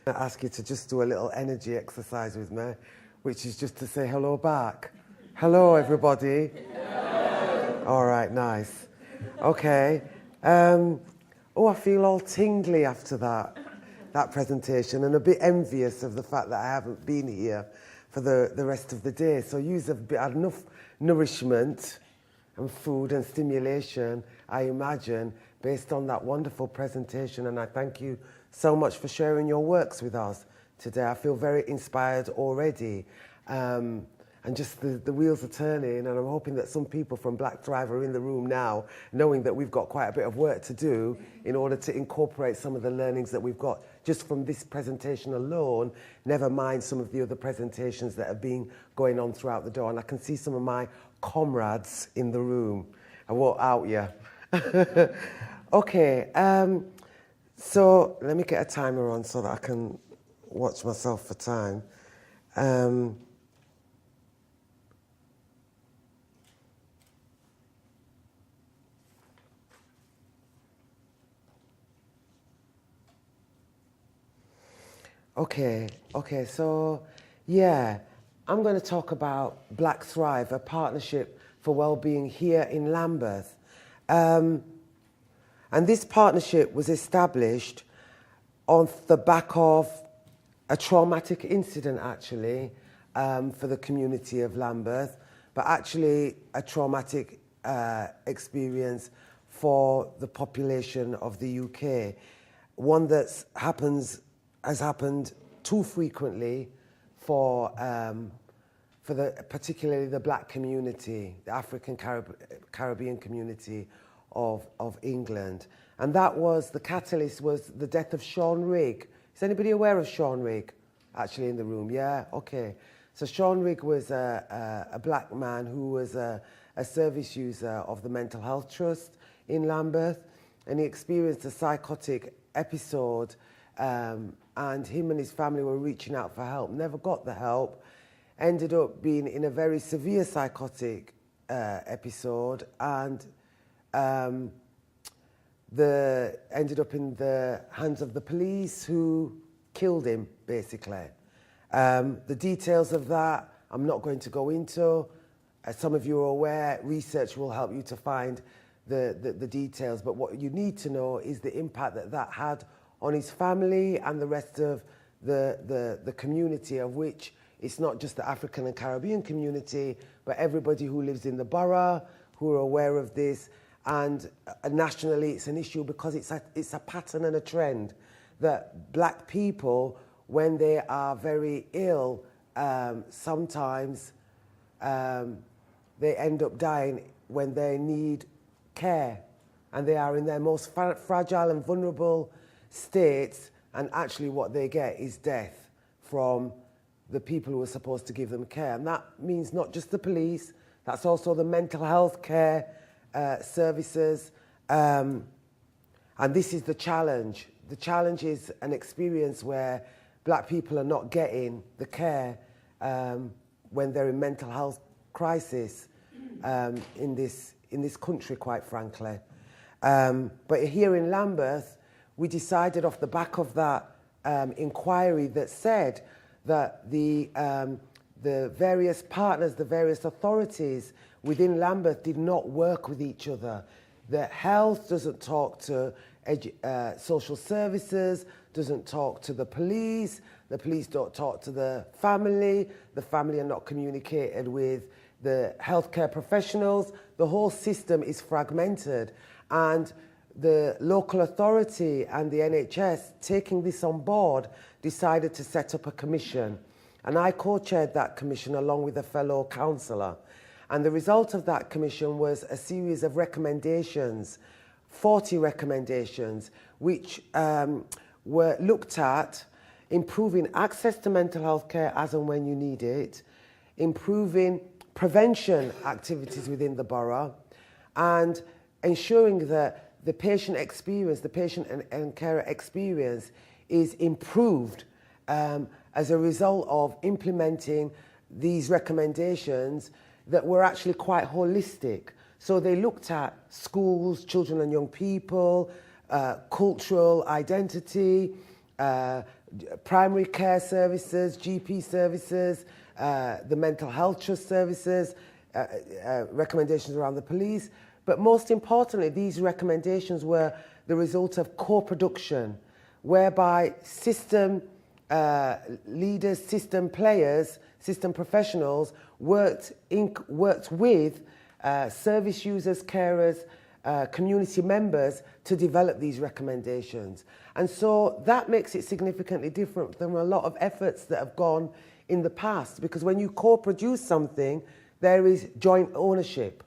I ask you to just do a little energy exercise with me, which is just to say hello back. Hello, everybody. Hello. All right, nice. Okay. I feel all tingly after that presentation, and a bit envious of the fact that I haven't been here for the rest of the day. So you've had enough nourishment and food and stimulation, I imagine, based on that wonderful presentation, and I thank you so much for sharing your works with us today. I feel very inspired already, and just the wheels are turning, and I'm hoping that some people from Black Thrive are in the room now, knowing that we've got quite a bit of work to do in order to incorporate some of the learnings that we've got just from this presentation alone, never mind some of the other presentations that have been going on throughout the door. And I can see some of my comrades in the room. I won't out you. Okay, so let me get a timer on so that I can watch myself for time. Okay, so yeah, I'm going to talk about Black Thrive, a partnership for well-being here in Lambeth. And this partnership was established on the back of a traumatic incident, actually, for the community of Lambeth, but actually a traumatic experience for the population of the UK. One that has happened too frequently for particularly the black community, the African Caribbean community of England. And that was, the catalyst was the death of Sean Rigg. Is anybody aware of Sean Rigg actually in the room? Yeah, okay. So Sean Rigg was a black man who was a service user of the Mental Health Trust in Lambeth, and he experienced a psychotic episode, and him and his family were reaching out for help, never got the help, ended up being in a very severe psychotic episode, and ended up in the hands of the police, who killed him, basically. The details of that I'm not going to go into. As some of you are aware, research will help you to find the details, but what you need to know is the impact that had on his family and the rest of the community, of which it's not just the African and Caribbean community, but everybody who lives in the borough who are aware of this. And nationally, it's an issue because it's a pattern and a trend that black people, when they are very ill, sometimes they end up dying when they need care, and they are in their most fragile and vulnerable states, and actually what they get is death from the people who are supposed to give them care. And that means not just the police, that's also the mental health care services, and this is the challenge. The challenge is an experience where black people are not getting the care when they're in mental health crisis in this country, quite frankly. But here in Lambeth, we decided off the back of that inquiry that said that the various partners, the various authorities within Lambeth did not work with each other. The health doesn't talk to social services, doesn't talk to the police don't talk to the family are not communicated with the healthcare professionals. The whole system is fragmented, and the local authority and the NHS, taking this on board, decided to set up a commission. And I co-chaired that commission along with a fellow councillor. And the result of that commission was a series of recommendations, 40 recommendations, which were looked at improving access to mental health care as and when you need it, improving prevention activities within the borough, and ensuring that the patient experience, the patient and carer experience is improved as a result of implementing these recommendations that were actually quite holistic. So they looked at schools, children and young people, cultural identity, primary care services, GP services, the mental health trust services, recommendations around the police. But most importantly, these recommendations were the result of co-production, whereby system leaders, system players, system professionals worked with service users, carers, community members to develop these recommendations. And so that makes it significantly different than a lot of efforts that have gone in the past, because when you co-produce something, there is joint ownership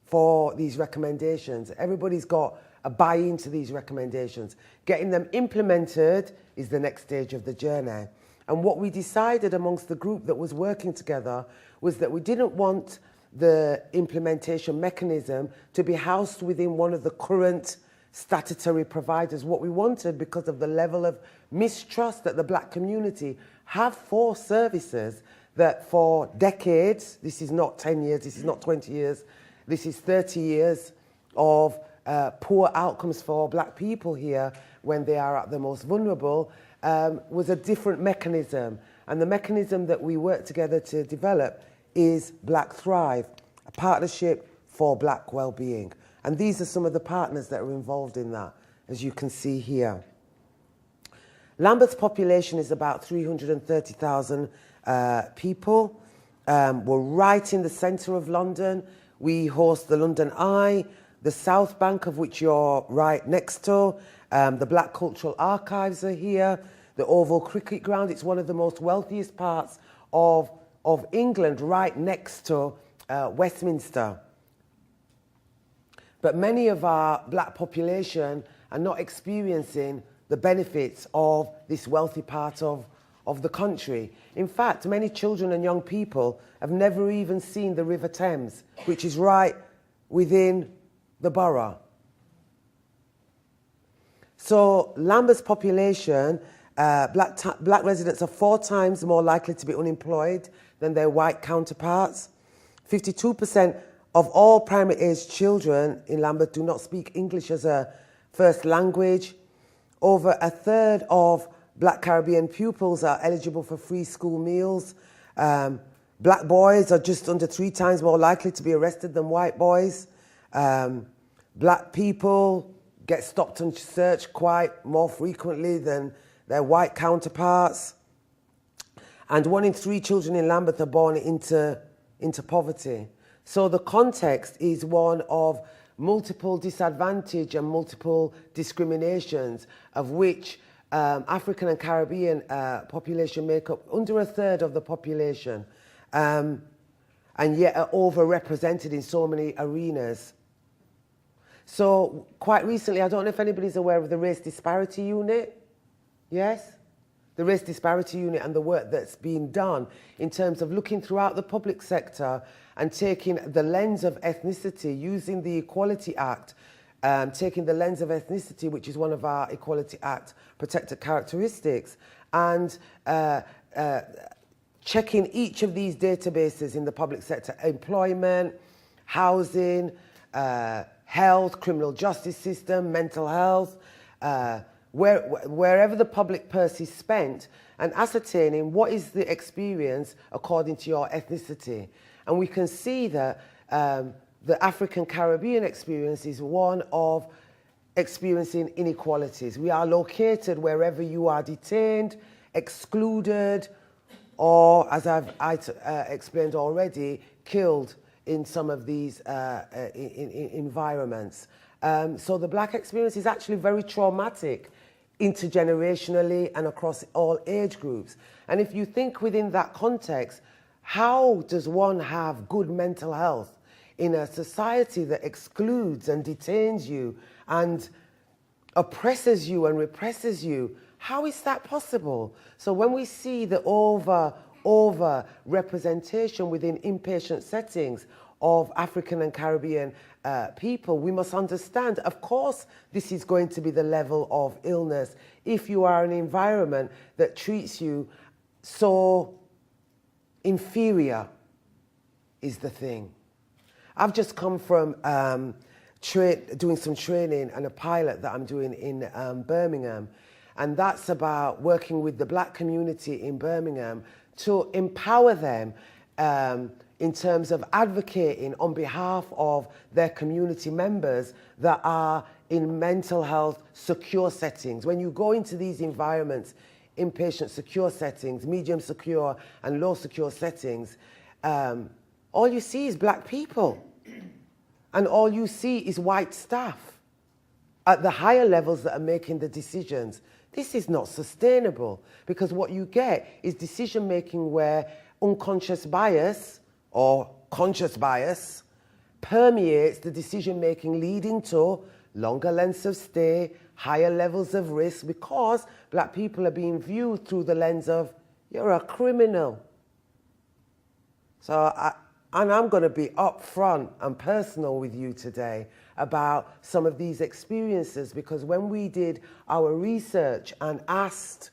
for these recommendations. Everybody's got a buy-in to these recommendations. Getting them implemented is the next stage of the journey. And what we decided amongst the group that was working together was that we didn't want the implementation mechanism to be housed within one of the current statutory providers. What we wanted, because of the level of mistrust that the black community have for services, that for decades, this is not 10 years, this is not 20 years, this is 30 years of poor outcomes for black people here when they are at the most vulnerable, was a different mechanism. And the mechanism that we work together to develop is Black Thrive, a partnership for black well-being. And these are some of the partners that are involved in that, as you can see here. Lambeth's population is about 330,000 people. We're right in the centre of London. We host the London Eye, the South Bank, of which you're right next to. The Black Cultural Archives are here. The Oval Cricket Ground, it's one of the most wealthiest parts of England, right next to Westminster. But many of our black population are not experiencing the benefits of this wealthy part of the country. In fact, many children and young people have never even seen the River Thames, which is right within the borough. So Lambeth's population, black residents are 4 times more likely to be unemployed than their white counterparts. 52% of all primary-age children in Lambeth do not speak English as a first language. Over a third of black Caribbean pupils are eligible for free school meals. Black boys are just under 3 times more likely to be arrested than white boys. Black people get stopped and searched quite more frequently than their white counterparts. And 1 in 3 children in Lambeth are born into poverty. So the context is one of multiple disadvantage and multiple discriminations, of which African and Caribbean population make up under a third of the population, and yet are overrepresented in so many arenas. So quite recently, I don't know if anybody's aware of the Race Disparity Unit. Yes? The Race Disparity Unit and the work that's been done in terms of looking throughout the public sector and taking the lens of ethnicity, using the Equality Act, taking the lens of ethnicity, which is one of our Equality Act protected characteristics, and checking each of these databases in the public sector: employment, housing, health, criminal justice system, mental health, wherever the public purse is spent, and ascertaining what is the experience according to your ethnicity. And we can see that the African Caribbean experience is one of experiencing inequalities. We are located wherever you are detained, excluded, or, as I've explained already, killed in some of these environments. So the black experience is actually very traumatic intergenerationally and across all age groups. And if you think within that context, how does one have good mental health in a society that excludes and detains you and oppresses you and represses you? How is that possible? So when we see the over representation within inpatient settings of African and Caribbean people, we must understand, of course, this is going to be the level of illness if you are in an environment that treats you so inferior, is the thing. I've just come from doing some training and a pilot that I'm doing in Birmingham. and that's about working with the black community in Birmingham to empower them in terms of advocating on behalf of their community members that are in mental health secure settings. When you go into these environments, inpatient secure settings, medium secure and low secure settings, all you see is black people. And all you see is white staff at the higher levels that are making the decisions. This is not sustainable, because what you get is decision making where unconscious bias or conscious bias permeates the decision making, leading to longer lengths of stay, higher levels of risk, because black people are being viewed through the lens of, you're a criminal. And I'm going to be upfront and personal with you today about some of these experiences, because when we did our research and asked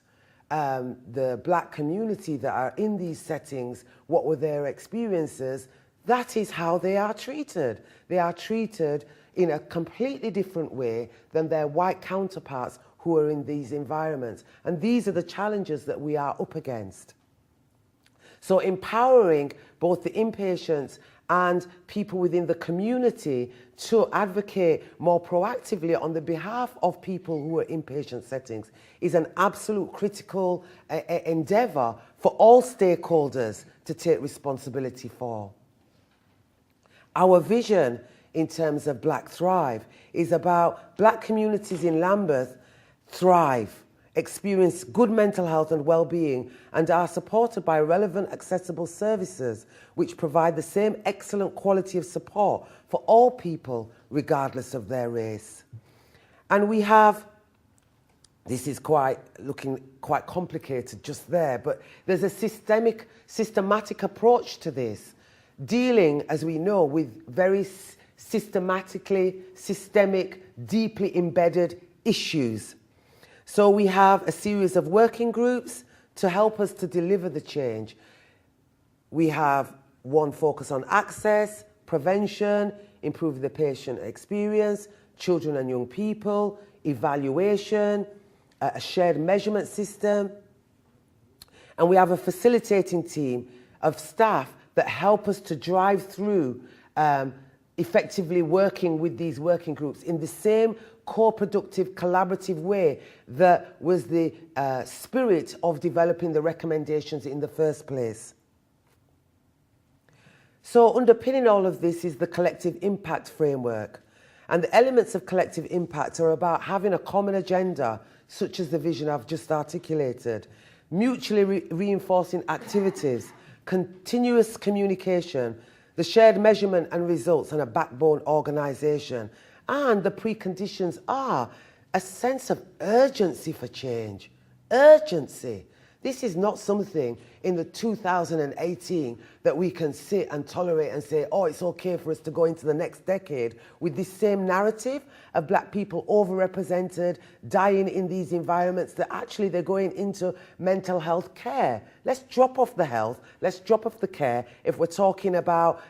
the black community that are in these settings what were their experiences, that is how they are treated. They are treated in a completely different way than their white counterparts who are in these environments. And these are the challenges that we are up against. So empowering both the inpatients and people within the community to advocate more proactively on the behalf of people who are in inpatient settings is an absolute critical endeavour for all stakeholders to take responsibility for. Our vision in terms of Black Thrive is about black communities in Lambeth thrive, experience good mental health and well-being, and are supported by relevant, accessible services which provide the same excellent quality of support for all people, regardless of their race. And we have, this is looking quite complicated just there, but there's a systematic approach to this, dealing, as we know, with very systemic, deeply embedded issues. So we have a series of working groups to help us to deliver the change. We have one focus on access, prevention, improving the patient experience, children and young people, evaluation, a shared measurement system. And we have a facilitating team of staff that help us to drive through effectively working with these working groups in the same co-productive, collaborative way that was the spirit of developing the recommendations in the first place. So underpinning all of this is the collective impact framework. And the elements of collective impact are about having a common agenda, such as the vision I've just articulated, mutually reinforcing activities, continuous communication, the shared measurement and results, and a backbone organisation. And the preconditions are a sense of urgency for change. Urgency. This is not something in the 2018 that we can sit and tolerate and say, oh, it's okay for us to go into the next decade with this same narrative of black people overrepresented, dying in these environments, that actually they're going into mental health care. Let's drop off the health, let's drop off the care if we're talking about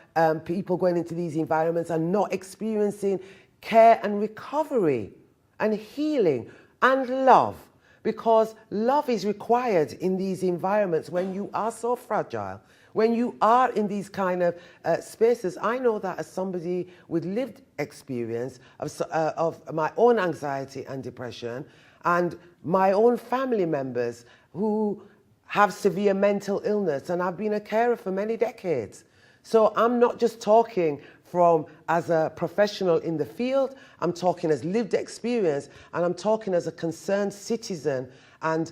people going into these environments and not experiencing care and recovery and healing and love. Because love is required in these environments when you are so fragile, when you are in these kind of spaces. I know that as somebody with lived experience of my own anxiety and depression, and my own family members who have severe mental illness, and I've been a carer for many decades. So I'm not just talking from as a professional in the field, I'm talking as lived experience, and I'm talking as a concerned citizen and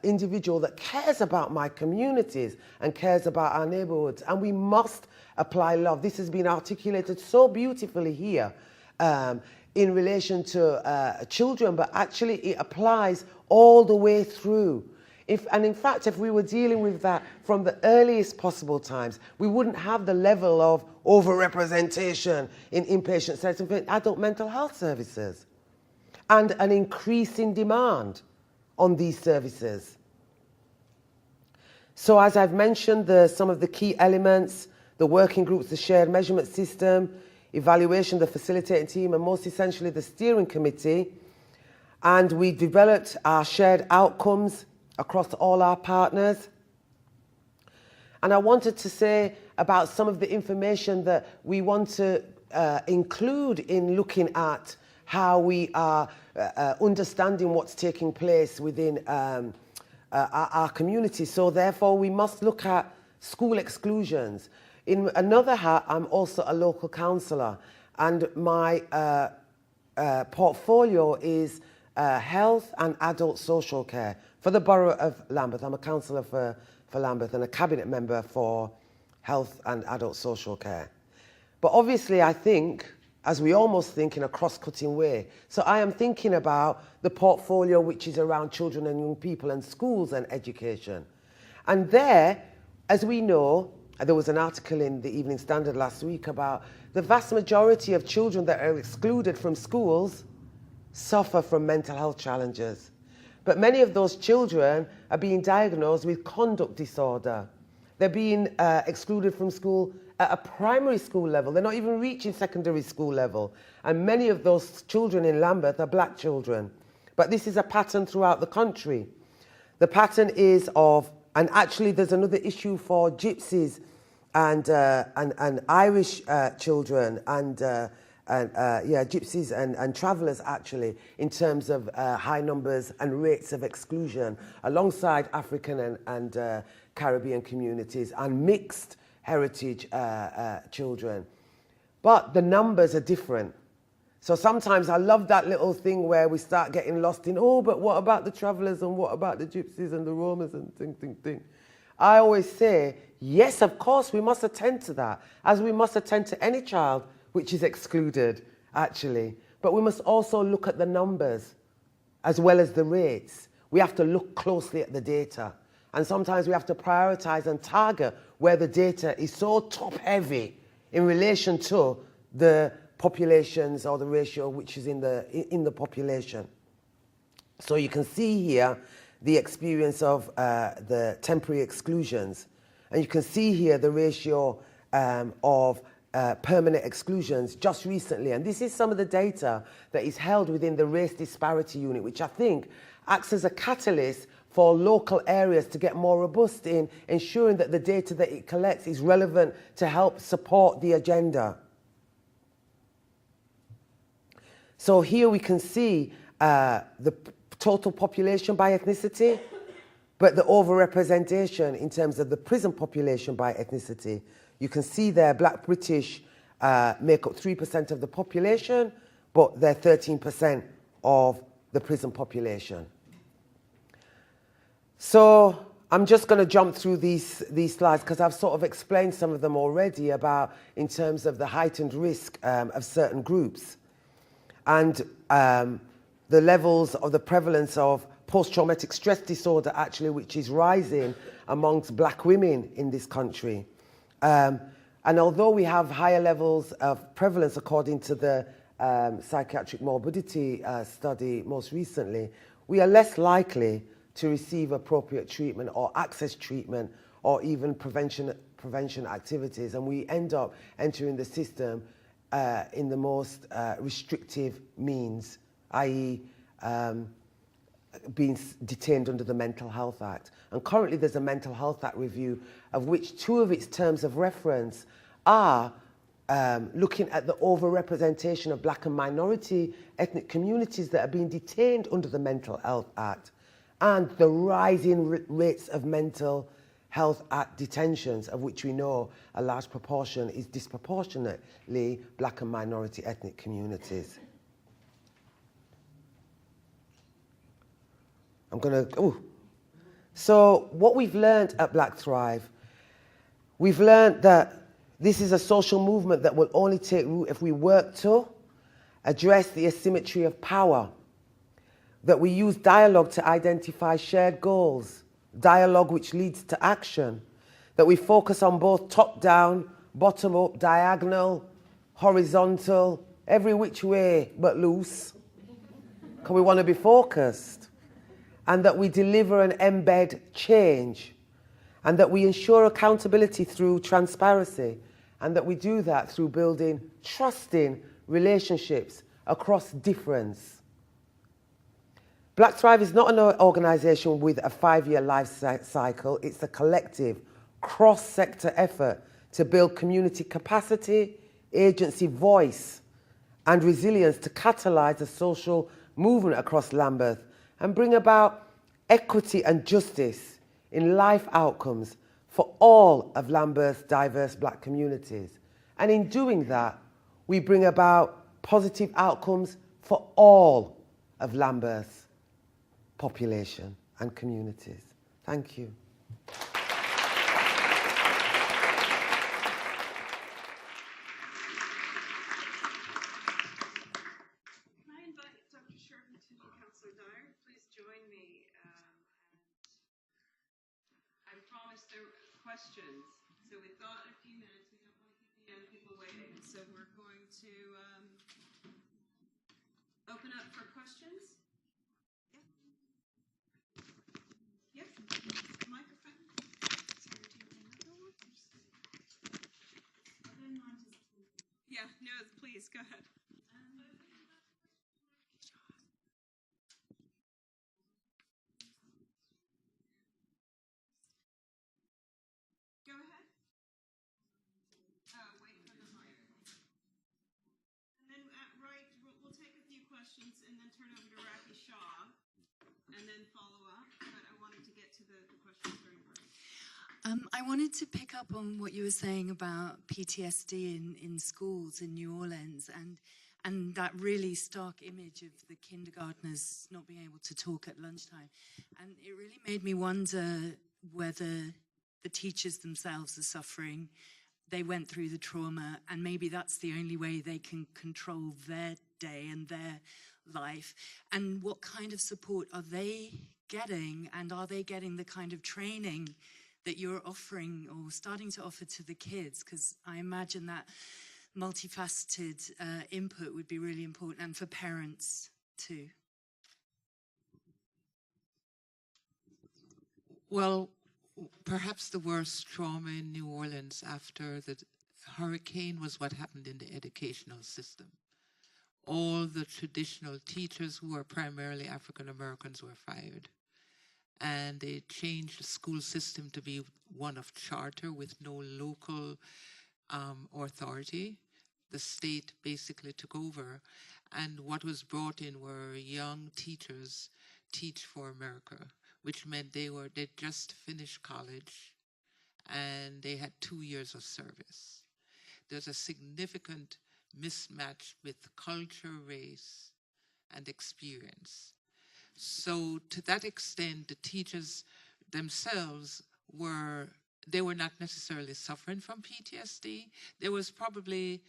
individual that cares about my communities and cares about our neighborhoods. And we must apply love. This has been articulated so beautifully here in relation to children, but actually it applies all the way through. And in fact, if we were dealing with that from the earliest possible times, we wouldn't have the level of overrepresentation in inpatient settings for adult mental health services and an increasing demand on these services. So as I've mentioned, some of the key elements, the working groups, the shared measurement system, evaluation, the facilitating team, and most essentially the steering committee, And we developed our shared outcomes across all our partners. And I wanted to say about some of the information that we want to include in looking at how we are understanding what's taking place within our community. So therefore, we must look at school exclusions. In another hat, I'm also a local councillor, and my portfolio is health and adult social care for the borough of Lambeth. I'm a councillor for Lambeth and a cabinet member for health and adult social care. But obviously, I think, as we almost think in a cross-cutting way, so I am thinking about the portfolio which is around children and young people and schools and education. And there, as we know, there was an article in the Evening Standard last week about the vast majority of children that are excluded from schools suffer from mental health challenges. But many of those children are being diagnosed with conduct disorder. They're being excluded from school at a primary school level. They're not even reaching secondary school level. And many of those children in Lambeth are black children. But this is a pattern throughout the country. The pattern is of, and actually there's another issue for gypsies and Irish children and gypsies and travellers actually, in terms of high numbers and rates of exclusion alongside African and Caribbean communities and mixed heritage children. But the numbers are different. So sometimes I love that little thing where we start getting lost in, oh, but what about the travellers and what about the gypsies and the Romas and thing. I always say, yes, of course, we must attend to that, as we must attend to any child which is excluded, actually. But we must also look at the numbers as well as the rates. We have to look closely at the data. And sometimes we have to prioritize and target where the data is so top-heavy in relation to the populations or the ratio which is in the population. So you can see here the experience of the temporary exclusions. And you can see here the ratio of permanent exclusions just recently. And this is some of the data that is held within the race disparity unit, which I think acts as a catalyst for local areas to get more robust in ensuring that the data that it collects is relevant to help support the agenda. So here we can see the total population by ethnicity, but the overrepresentation in terms of the prison population by ethnicity. You can see there Black British make up 3% of the population, but they're 13% of the prison population. So I'm just going to jump through these slides because I've sort of explained some of them already about in terms of the heightened risk of certain groups and the levels of the prevalence of post-traumatic stress disorder actually, which is rising amongst black women in this country. And although we have higher levels of prevalence according to the psychiatric morbidity study most recently, we are less likely to receive appropriate treatment or access treatment or even prevention activities. And we end up entering the system in the most restrictive means, i.e. being detained under the Mental Health Act. And currently there's a Mental Health Act review of which two of its terms of reference are looking at the overrepresentation of black and minority ethnic communities that are being detained under the Mental Health Act and the rising rates of Mental Health Act detentions, of which we know a large proportion is disproportionately black and minority ethnic communities. So what we've learned at Black Thrive, we've learned that this is a social movement that will only take root if we work to address the asymmetry of power, that we use dialogue to identify shared goals, dialogue which leads to action, that we focus on both top-down, bottom-up, diagonal, horizontal, every which way but loose, because we want to be focused, and that we deliver and embed change, and that we ensure accountability through transparency, and that we do that through building trusting relationships across difference. Black Thrive is not an organisation with a 5-year life cycle. It's a collective, cross-sector effort to build community capacity, agency, voice and resilience to catalyse a social movement across Lambeth and bring about equity and justice in life outcomes for all of Lambeth's diverse black communities. And in doing that, we bring about positive outcomes for all of Lambeth's population and communities. Thank you. Can I invite Dr. Shervington and Councillor Dyer? Please join me. I promised there were questions, so we've got a few minutes. We don't want to keep the young people waiting, so we're going to open up for questions. Yep. Microphone. Sorry, do you have another one? Yeah, no, please, go ahead. Go ahead. Wait for the mic. And then right, we'll take a few questions and then turn over to Raki Shah and then follow up. But I wanted to get to the questions during break. I wanted to pick up on what you were saying about PTSD in schools in New Orleans and that really stark image of the kindergartners not being able to talk at lunchtime. And it really made me wonder whether the teachers themselves are suffering. They went through the trauma and maybe that's the only way they can control their day and their life. And what kind of support are they getting, and are they getting the kind of training that you're offering or starting to offer to the kids? Because I imagine that multifaceted input would be really important, and for parents too. Well, perhaps the worst trauma in New Orleans after the hurricane was what happened in the educational system. All the traditional teachers who were primarily African Americans were fired. And they changed the school system to be one of charter with no local authority. The state basically took over. And what was brought in were young teachers, Teach for America, which meant they'd just finished college and they had 2 years of service. There's a significant mismatch with culture, race, and experience. So to that extent, the teachers themselves were not necessarily suffering from PTSD. There's probably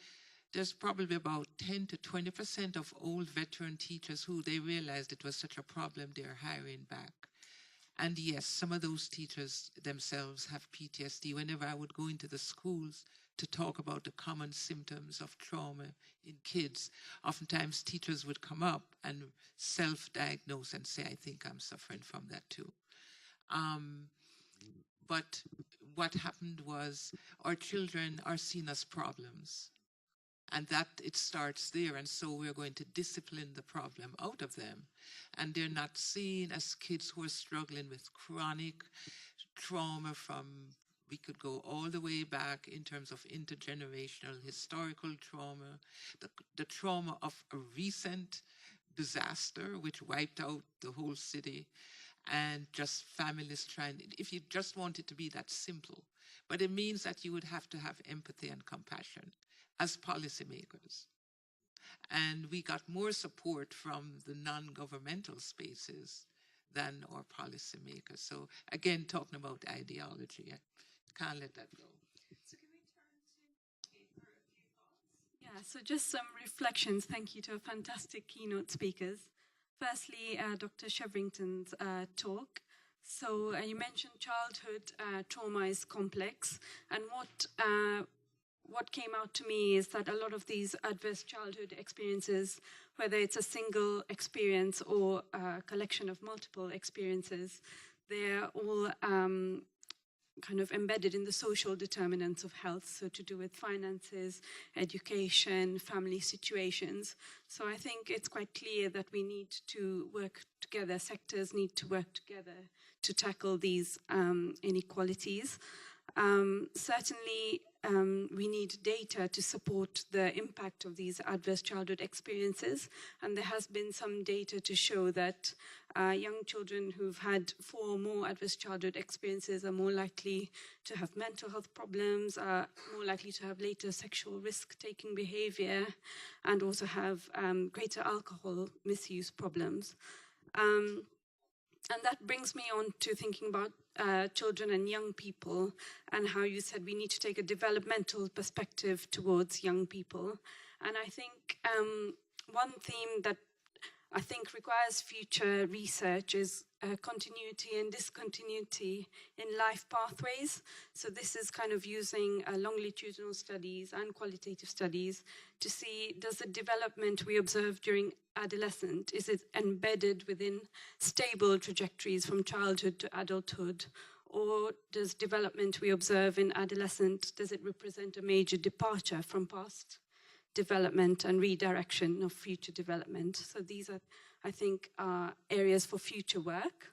about 10 to 20% of old veteran teachers who they realized it was such a problem they're hiring back. And yes, some of those teachers themselves have PTSD. Whenever I would go into the schools to talk about the common symptoms of trauma in kids, oftentimes teachers would come up and self-diagnose and say, I think I'm suffering from that too. But what happened was our children are seen as problems. And that it starts there, and so we're going to discipline the problem out of them. And they're not seen as kids who are struggling with chronic trauma from, we could go all the way back in terms of intergenerational historical trauma, the trauma of a recent disaster which wiped out the whole city, and just families trying, if you just want it to be that simple. But it means that you would have to have empathy and compassion as policymakers. And we got more support from the non-governmental spaces than our policymakers. So again, talking about ideology, I can't let that go. So can we turn to Kate for a few thoughts? Yeah, so just some reflections. Thank you to our fantastic keynote speakers. Firstly, Dr. Shervington's talk. So you mentioned childhood trauma is complex, and what came out to me is that a lot of these adverse childhood experiences, whether it's a single experience or a collection of multiple experiences, they're all kind of embedded in the social determinants of health, so to do with finances, education, family situations. So I think it's quite clear that we need to work together, sectors need to work together to tackle these inequalities. Certainly, we need data to support the impact of these adverse childhood experiences, and there has been some data to show that young children who've had 4 or more adverse childhood experiences are more likely to have mental health problems, are more likely to have later sexual risk-taking behavior, and also have greater alcohol misuse problems. And that brings me on to thinking about children and young people, and how you said we need to take a developmental perspective towards young people. And I think one theme that I think requires future research is continuity and discontinuity in life pathways. So this is kind of using longitudinal studies and qualitative studies to see, does the development we observe during adolescence, is it embedded within stable trajectories from childhood to adulthood? Or does development we observe in adolescence, does it represent a major departure from past development and redirection of future development? So these are, I think, areas for future work.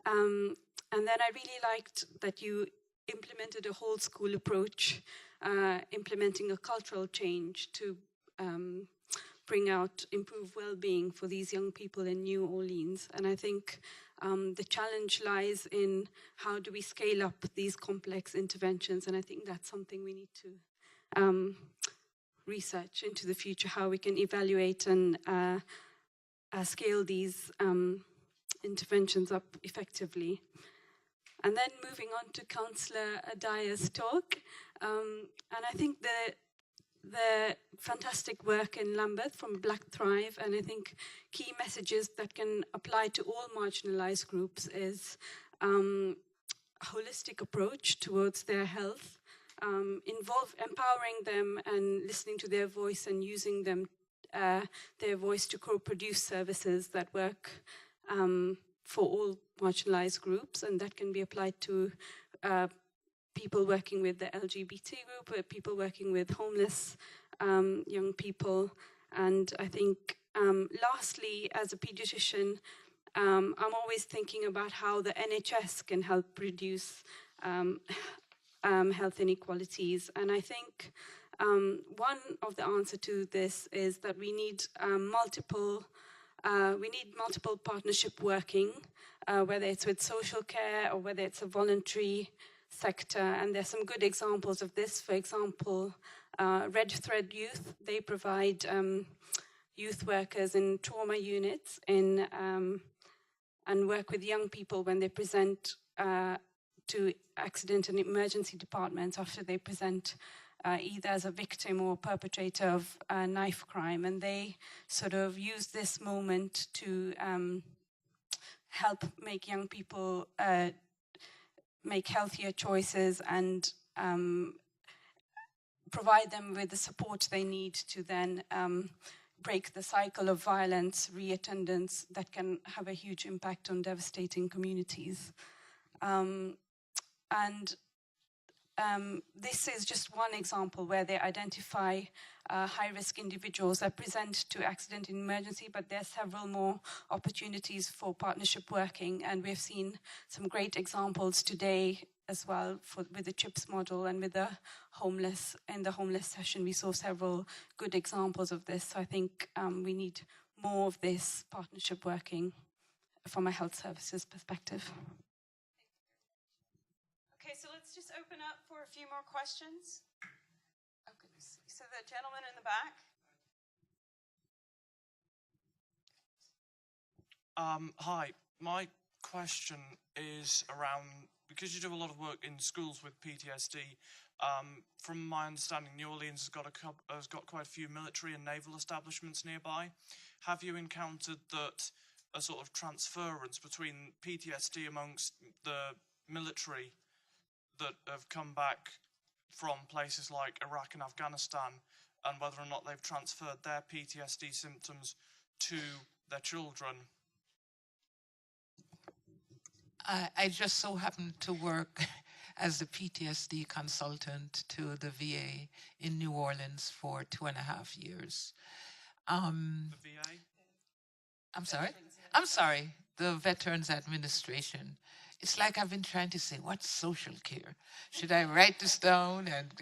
And then I really liked that you implemented a whole school approach, implementing a cultural change to bring out improved well-being for these young people in New Orleans. And I think the challenge lies in how do we scale up these complex interventions, and I think that's something we need to research into the future, how we can evaluate and scale these interventions up effectively. And then moving on to Councillor Dyer's talk, and I think the fantastic work in Lambeth from Black Thrive, and I think key messages that can apply to all marginalised groups is a holistic approach towards their health, empowering them and listening to their voice and using them, their voice to co-produce services that work for all marginalised groups, and that can be applied to people working with the LGBT group, people working with homeless young people. And I think lastly, as a paediatrician, I'm always thinking about how the NHS can help reduce health inequalities. And I think one of the answers to this is that we need multiple partnership working, whether it's with social care or whether it's a voluntary sector. And there's some good examples of this. For example, Red Thread Youth, they provide youth workers in trauma units and work with young people when they present to accident and emergency departments after they present either as a victim or perpetrator of a knife crime. And they sort of use this moment to help make young people make healthier choices and provide them with the support they need to then break the cycle of violence, reattendance that can have a huge impact on devastating communities. This is just one example where they identify high-risk individuals that present to accident and emergency, but there are several more opportunities for partnership working, and we've seen some great examples today as well with the CHIPS model and with the homeless. In the homeless session, we saw several good examples of this. So I think we need more of this partnership working from a health services perspective. Okay, so let's just open up for a few more questions. Oh, goodness. So the gentleman in the back. Hi, my question is around, because you do a lot of work in schools with PTSD, from my understanding, New Orleans has got quite a few military and naval establishments nearby. Have you encountered that a sort of transference between PTSD amongst the military that have come back from places like Iraq and Afghanistan, and whether or not they've transferred their PTSD symptoms to their children? I just so happened to work as the PTSD consultant to the VA in New Orleans for 2.5 years. The VA? I'm sorry, the Veterans Administration. It's like I've been trying to say, what's social care? Should I write this down? And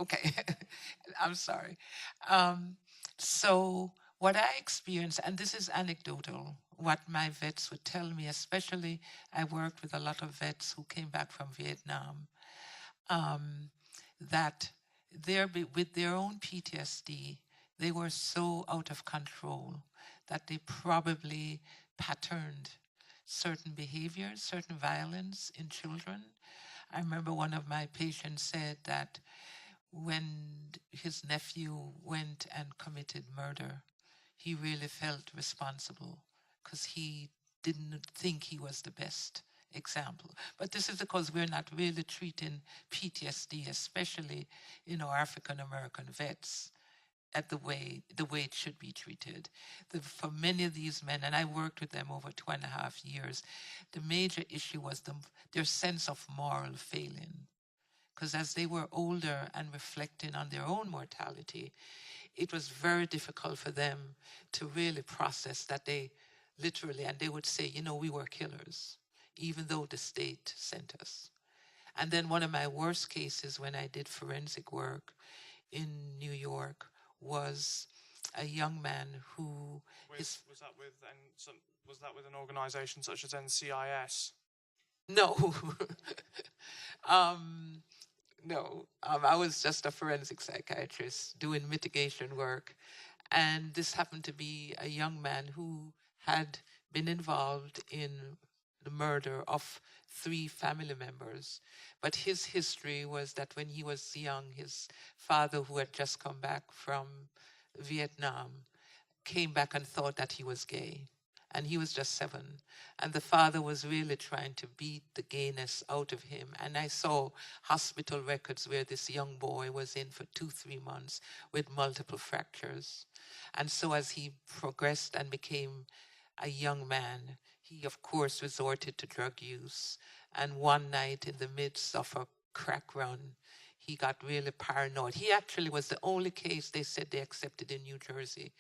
okay, I'm sorry. So what I experienced, and this is anecdotal, what my vets would tell me, especially I worked with a lot of vets who came back from Vietnam, that with their own PTSD, they were so out of control that they probably patterned certain behaviors, certain violence in children. I remember one of my patients said that when his nephew went and committed murder, he really felt responsible because he didn't think he was the best example. But this is because we're not really treating PTSD, especially in our African American vets, at the way it should be treated. For many of these men, and I worked with them over 2.5 years, the major issue was their sense of moral failing. Because as they were older and reflecting on their own mortality, it was very difficult for them to really process that they literally, and they would say, we were killers, even though the state sent us. And then one of my worst cases when I did forensic work in New York was a young man who was that with an organization such as NCIS? No. No, I was just a forensic psychiatrist doing mitigation work. And this happened to be a young man who had been involved in the murder of 3 family members. But his history was that when he was young, his father, who had just come back from Vietnam, came back and thought that he was gay. And he was just 7. And the father was really trying to beat the gayness out of him. And I saw hospital records where this young boy was in for 2-3 months with multiple fractures. And so as he progressed and became a young man, he, of course, resorted to drug use. And one night in the midst of a crack run, he got really paranoid. He actually was the only case they said they accepted in New Jersey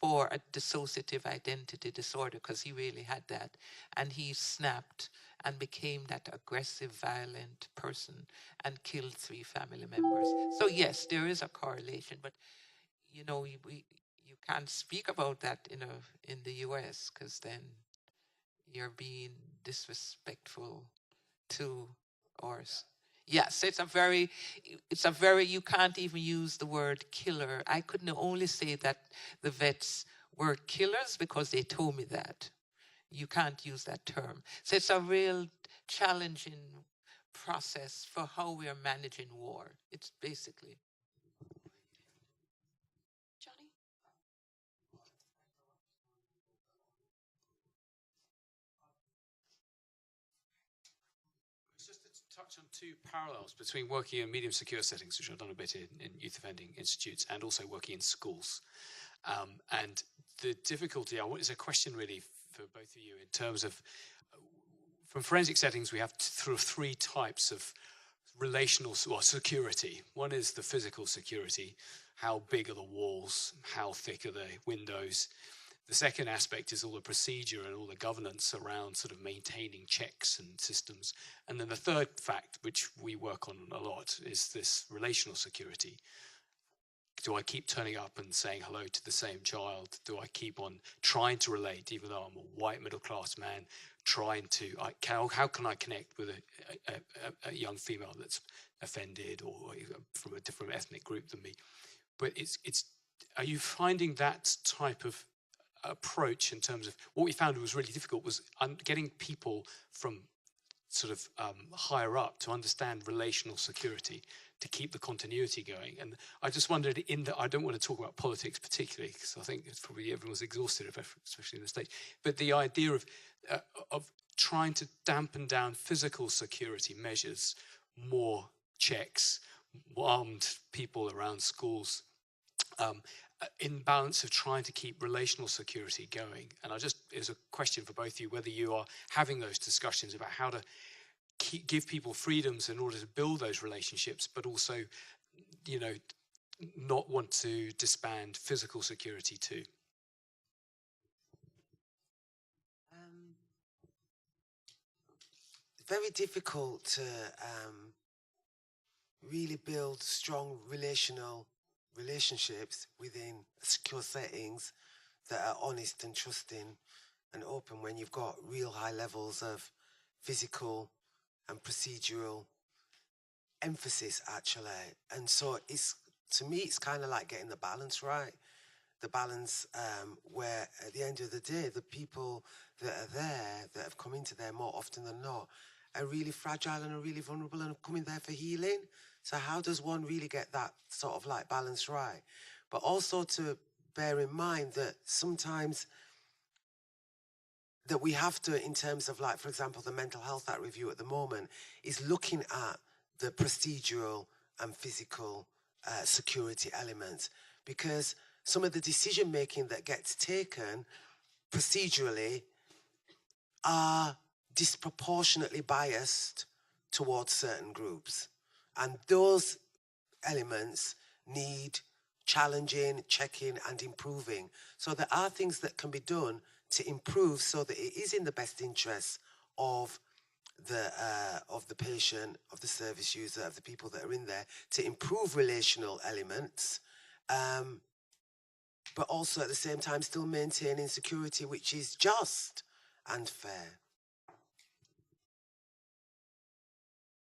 for a dissociative identity disorder, because he really had that. And he snapped and became that aggressive, violent person and killed 3 family members. So yes, there is a correlation, but you can't speak about that in the US, because then you're being disrespectful to ours. Yes, it's a very, you can't even use the word killer. I couldn't only say that the vets were killers because they told me that. You can't use that term. So it's a real challenging process for how we are managing war. It's basically. Johnny? Just to touch on 2 parallels between working in medium secure settings, which I've done a bit in youth offending institutes, and also working in schools. And the difficulty, it's a question really for both of you in terms of, from forensic settings, we have 3 types of relational security. One is the physical security. How big are the walls? How thick are the windows? The second aspect is all the procedure and all the governance around sort of maintaining checks and systems. And then the third fact, which we work on a lot, is this relational security. Do I keep turning up and saying hello to the same child? Do I keep on trying to relate, even though I'm a white middle-class man, how can I connect with a young female that's offended or from a different ethnic group than me? But are you finding that type of approach in terms of what we found was really difficult was getting people from sort of higher up to understand relational security to keep the continuity going? And I just wondered, I don't want to talk about politics particularly, because I think it's probably everyone's exhausted, especially in the States, but the idea of trying to dampen down physical security measures, more checks, armed people around schools, in balance of trying to keep relational security going. And it's a question for both of you, whether you are having those discussions about how to give people freedoms in order to build those relationships, but also, you know, not want to disband physical security too. Very difficult to really build strong relationships within secure settings that are honest and trusting and open when you've got real high levels of physical and procedural emphasis, actually. And so it's, to me, it's kind of like getting the balance right. The balance where at the end of the day, the people that are there, that have come into there more often than not, are really fragile and are really vulnerable and are coming there for healing. So how does one really get that sort of like balance right? But also to bear in mind that sometimes that we have to, in terms of like, for example, the Mental Health Act review at the moment is looking at the procedural and physical security elements, because some of the decision making that gets taken procedurally are disproportionately biased towards certain groups. And those elements need challenging, checking and improving. So there are things that can be done to improve so that it is in the best interest of the patient, of the service user, of the people that are in there, to improve relational elements, but also at the same time still maintaining security which is just and fair.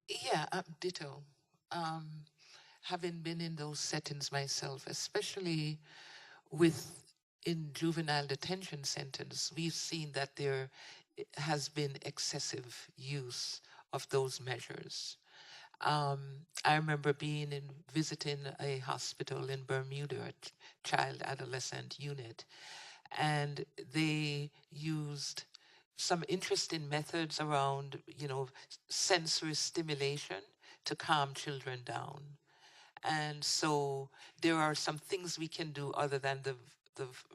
Yeah, ditto. Having been in those settings myself, especially in juvenile detention centers, we've seen that there has been excessive use of those measures. I remember visiting a hospital in Bermuda, a child adolescent unit, and they used some interesting methods around, you know, sensory stimulation to calm children down. And so there are some things we can do other than the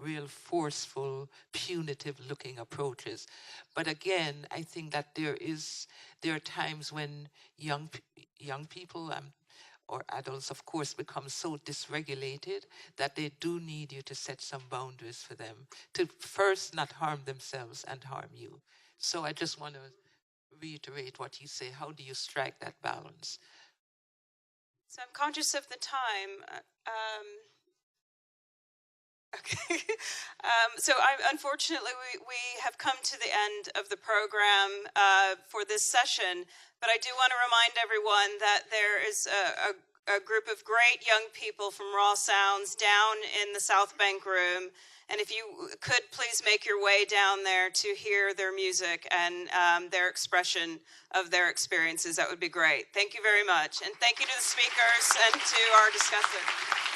real forceful, punitive-looking approaches. But again, I think that there are times when young people or adults, of course, become so dysregulated that they do need you to set some boundaries for them, to first not harm themselves and harm you. So I just want to reiterate what you say. How do you strike that balance? So I'm conscious of the time. Okay. So unfortunately, we have come to the end of the program for this session, but I do want to remind everyone that there is a group of great young people from Raw Sounds down in the South Bank room, and if you could please make your way down there to hear their music and their expression of their experiences, that would be great. Thank you very much, and thank you to the speakers and to our discussants.